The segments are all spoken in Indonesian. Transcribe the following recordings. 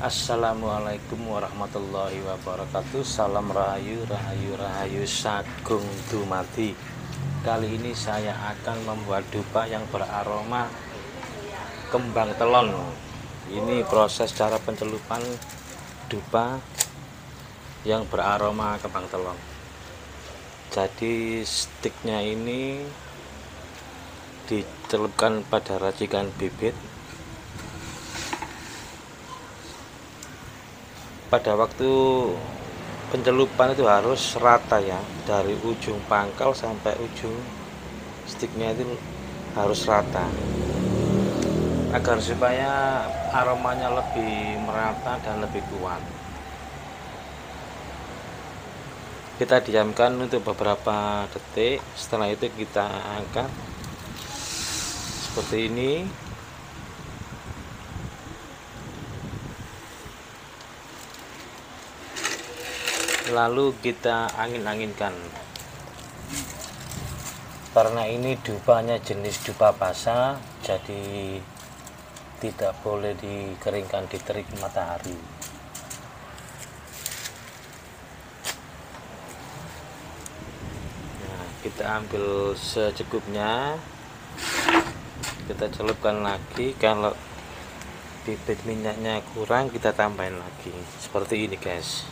Assalamualaikum warahmatullahi wabarakatuh. Salam rahayu, rahayu, rahayu sagung dumadi. Kali ini saya akan membuat dupa yang beraroma kembang telon. Ini proses cara pencelupan dupa yang beraroma kembang telon. Jadi stiknya ini dicelupkan pada racikan bibit. Pada waktu pencelupan itu harus rata ya, dari ujung pangkal sampai ujung stiknya itu harus rata, agar supaya aromanya lebih merata dan lebih kuat. Kita diamkan untuk beberapa detik, setelah itu kita angkat seperti ini. Lalu kita angin-anginkan, karena ini dupanya jenis dupa basah, jadi tidak boleh dikeringkan di terik matahari. Nah, kita ambil secukupnya, kita celupkan lagi. Kalau bibit minyaknya kurang, kita tambahin lagi seperti ini guys.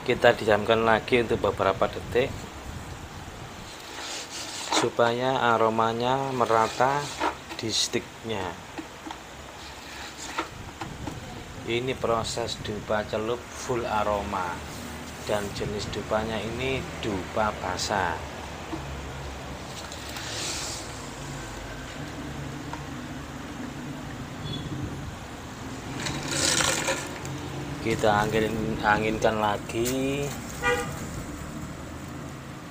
Kita diamkan lagi untuk beberapa detik supaya aromanya merata di stiknya. Ini proses dupa celup full aroma, dan jenis dupanya ini dupa basah. Kita anginkan lagi.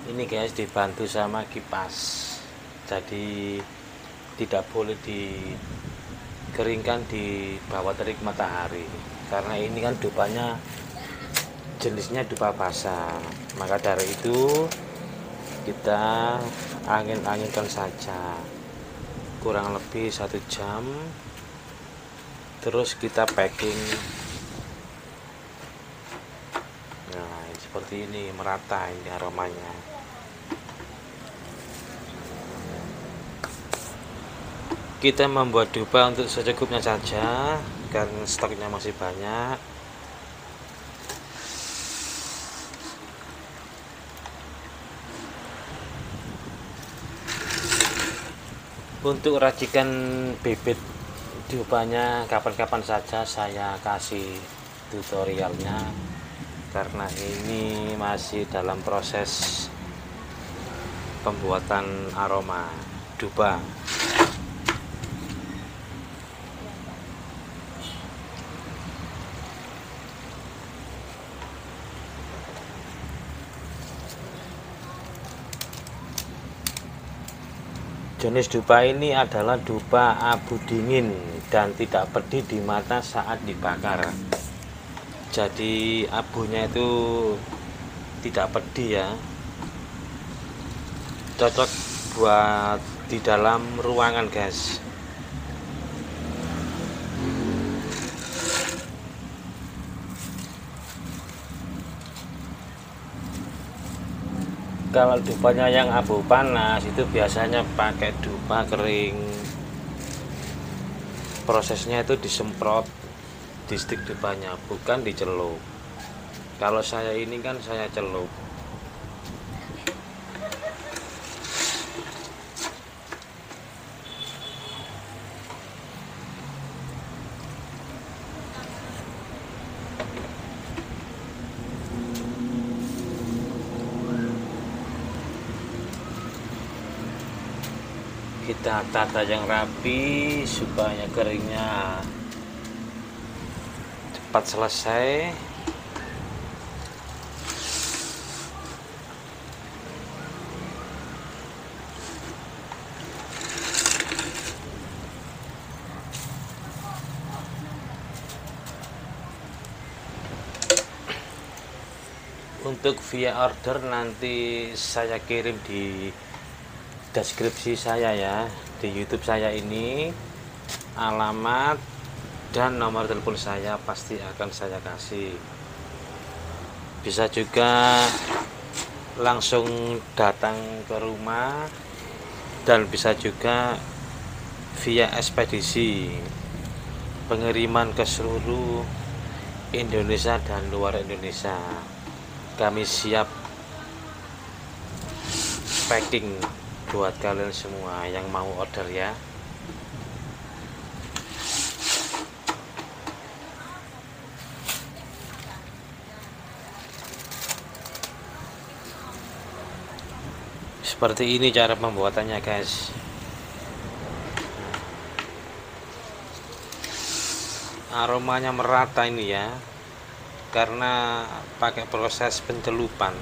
Ini guys, dibantu sama kipas, jadi tidak boleh dikeringkan di bawah terik matahari, karena ini kan dupanya jenisnya dupa basah. Maka dari itu kita anginkan saja kurang lebih 1 jam, terus kita packing. Nah, seperti ini, merata ini aromanya. Kita membuat dupa untuk secukupnya saja, karena stoknya masih banyak. Untuk racikan bibit dupanya kapan-kapan saja saya kasih tutorialnya, karena ini masih dalam proses pembuatan aroma dupa. Jenis dupa ini adalah dupa abu dingin dan tidak pedih di mata saat dibakar. Jadi abunya itu tidak pedih ya, cocok buat di dalam ruangan guys. Kalau dupanya yang abu panas itu biasanya pakai dupa kering, prosesnya itu disemprot di stik dupanya, bukan dicelup. Kalau saya ini kan saya celup. Kita tata yang rapi supaya keringnya cepat selesai. Untuk via order nanti saya kirim di deskripsi saya ya, di YouTube saya ini alamat dan nomor telepon saya pasti akan saya kasih. Bisa juga langsung datang ke rumah dan bisa juga via ekspedisi pengiriman ke seluruh Indonesia dan luar Indonesia. Kami siap packing buat kalian semua yang mau order ya. Seperti ini cara pembuatannya guys. Aromanya merata ini ya, karena pakai proses pencelupan.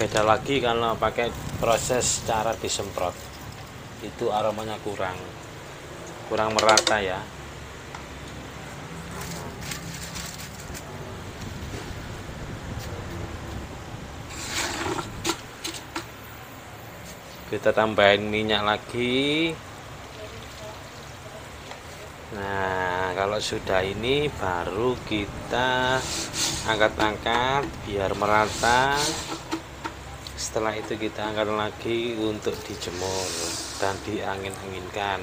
Beda lagi kalau pakai proses cara disemprot, itu aromanya kurang merata ya. Kita tambahin minyak lagi. Nah, kalau sudah ini baru kita angkat-angkat biar merata. Setelah itu kita angkat lagi untuk dijemur dan diangin-anginkan.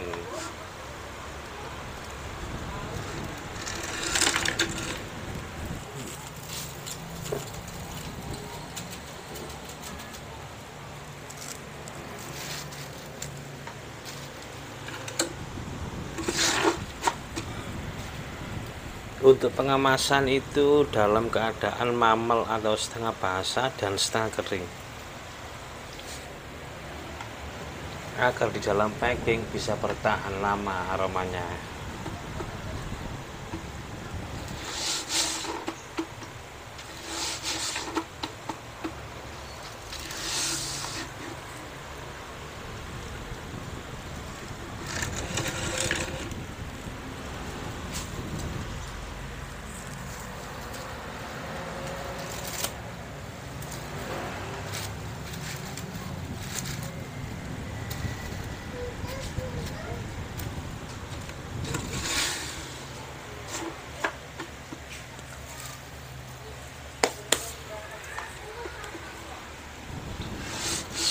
Untuk pengemasan itu dalam keadaan mamel atau setengah basah dan setengah kering, agar di dalam packing bisa bertahan lama aromanya.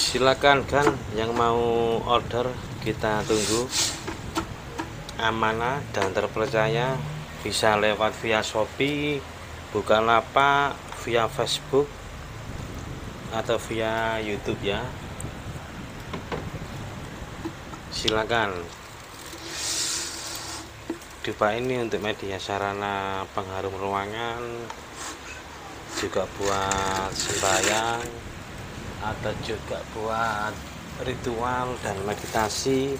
Silakan kan yang mau order, kita tunggu. Amanah dan terpercaya, bisa lewat via Shopee, Bukalapak, via Facebook atau via YouTube ya. Silakan. Dupa ini untuk media sarana pengharum ruangan, juga buat sembahyang, atau juga buat ritual dan meditasi,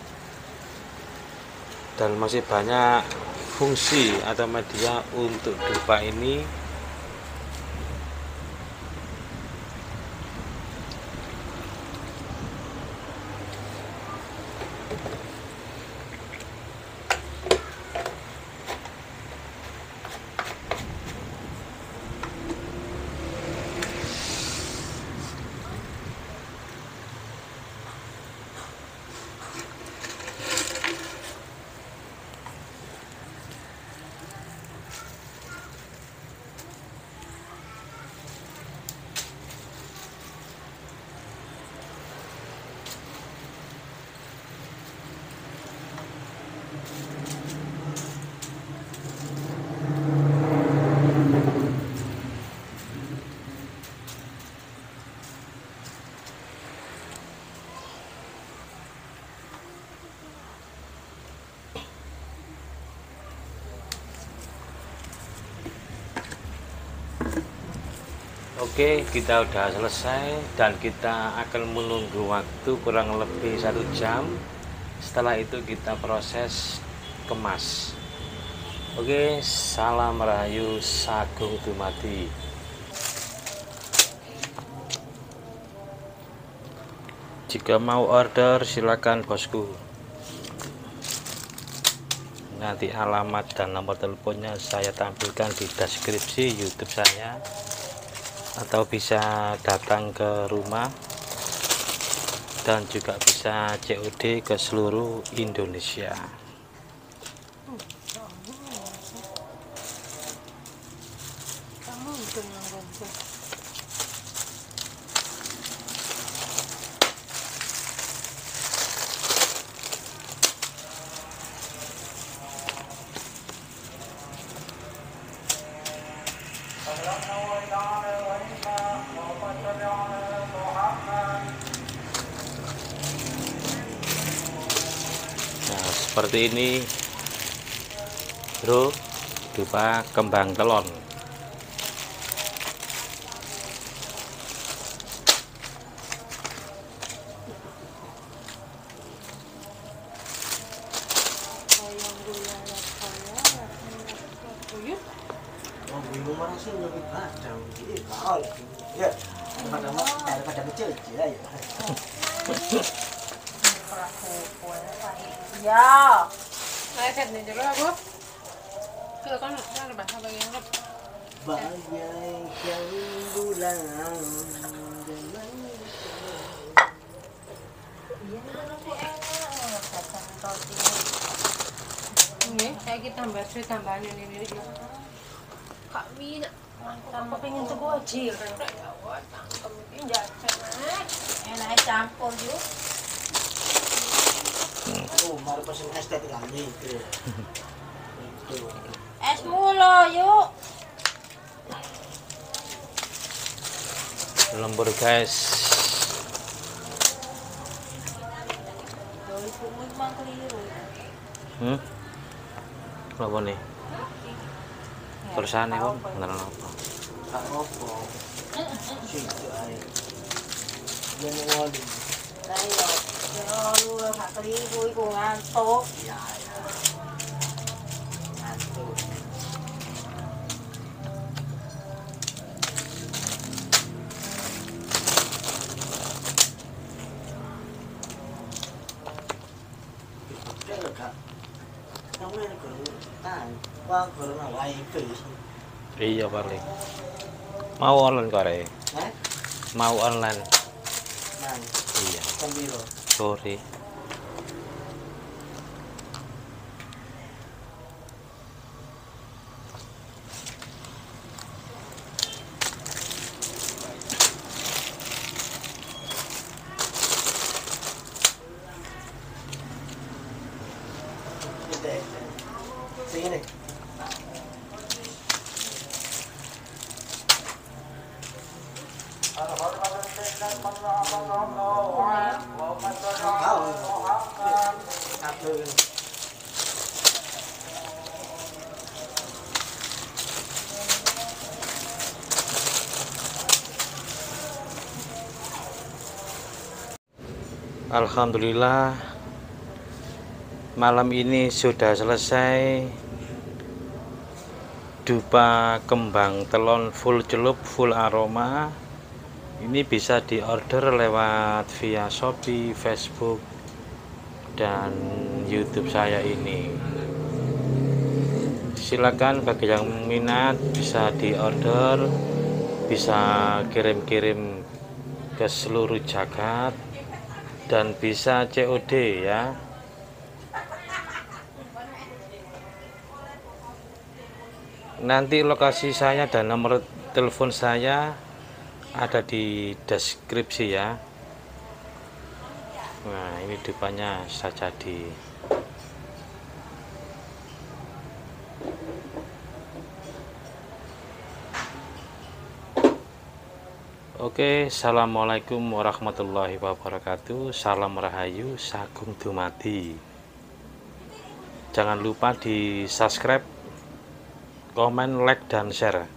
dan masih banyak fungsi atau media untuk dupa ini. Oke, kita udah selesai dan kita akan menunggu waktu kurang lebih 1 jam. Setelah itu kita proses kemas. Oke, salam rahayu sagung dumadi. Jika mau order silakan bosku. Nanti alamat dan nomor teleponnya saya tampilkan di deskripsi YouTube saya, atau bisa datang ke rumah dan juga bisa COD ke seluruh Indonesia. Nah, seperti ini bro, dupa kembang telon. Ya, set nih coba aku. Kalau kan ada bahasa bagian kan. Bagaikan bulan. Ini saya kita tambah tambahan ini. Kami tanpa pengen sebuah jil. Kami enak campur yuk. Oh, baru pesen es teh kali itu. Es mulu yuk. Lembur guys. Apa nih? Tulisannya kan beneran apa? Tak apa. Situ ae. Jangan wali. Ayo, lu hak keliru iku ngantuk. Ya, ya. Ngantuk. Iya paling. Mau online kare. Mau online. Iya. Sorry. Sini. Alhamdulillah malam ini sudah selesai dupa kembang telon full celup full aroma. Ini bisa diorder lewat via Shopee, Facebook, dan YouTube saya ini. Silakan bagi yang minat bisa diorder, bisa kirim-kirim ke seluruh jagat, dan bisa COD ya. Nanti lokasi saya dan nomor telepon saya ada di deskripsi ya. Nah, ini dupanya sudah jadi. Oke, assalamualaikum warahmatullahi wabarakatuh. Salam rahayu, sagung dumadi. Jangan lupa di subscribe, komen, like, dan share.